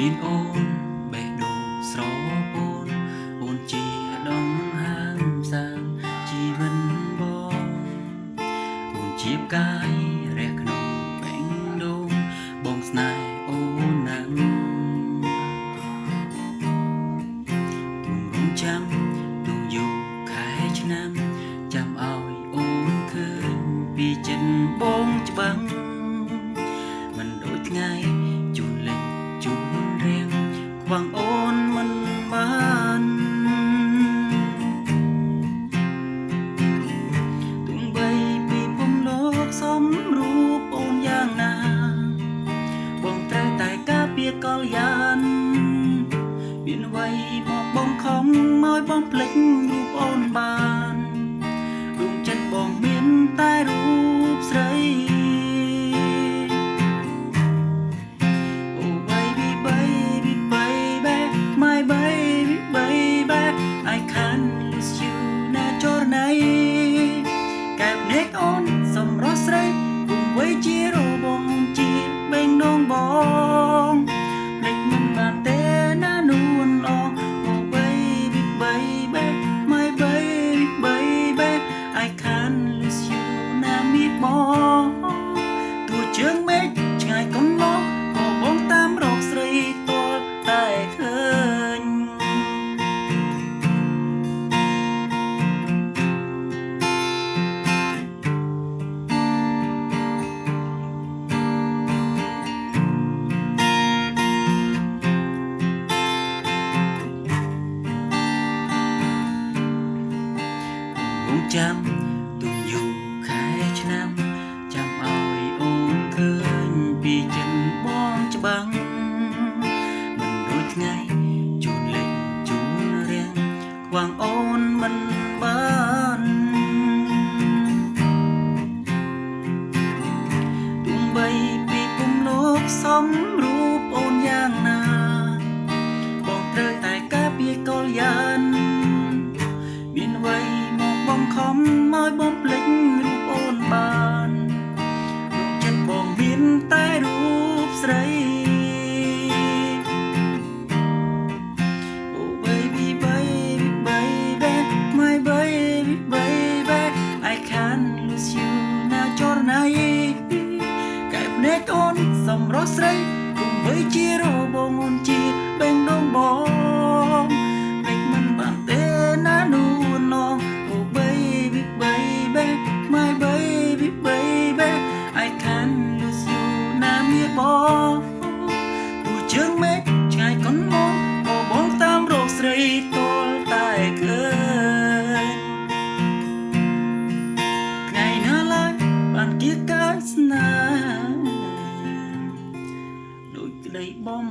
មានអូនបេះដូងស្រពោនអូនជាដងហាមសាងជីវិតបងអូនជាផ្កាយរះក្នុងបេះដូងបងស្នេហ៍អូនណាស់ទុំរងចាំទុំយូរខែឆ្នាំចាំឲ្យអូនឃើញពីចិត្តបងច្បាំងមិនដូចថ្ងៃជូនលេងជូនរៀងខ្វាំងអូនមិនបានទោះបីពីភពលោកសំរូបអូនយ៉ាងណាបងត្រូវតែការពារកលយានមានអ្វីមកបងខំឲ្យបងភ្លេចរូបអូនបានដួងចិត្តបងមានតែរូបស្រីអូនសំរស់ស្រីគុំវ័យជារបងជាបេងដូងបងភ្លេចមិនបានទេណានួនអង Oh baby baby my baby baby I can't lose you ណាមីបងទោះជើងមេឃឆ្ងាយកន្លងក៏បងតាមរកស្រីទាល់តែឃើញចាំទុំយូរខែឆ្នាំចាំឲ្យអូនឃើញពីចិត្តបងច្បាំងមិនដូចថ្ងៃជូនលេងជូនរៀងខ្វាំងអូនមិនបានទោះបីពីគុំលោកសំរូបអូនយ៉ាងណាបងត្រូវតែការពារកលយានមានអ្វីបងខំឲ្យបងភ្លេចរូបអូនបានដួងចិត្តបងមានតែរូបស្រី Oh baby baby baby my baby baby I can't lose you ណាចរណៃកែភ្នែកអូនសំរស់ស្រីគុំវ័យជារបងអូនជាបេងដូងបងភ្លេចមិនបានទេណានួនណងMy baby baby I can't lose you ណាមាបងទោះជើងមេឃឆ្ងាយកន្លងក៏បងតាមរកស្រីទាល់តែឃើញថ្ងៃណាឡើយបានគៀកកាយស្នេហ៍ដូចក្តីបំ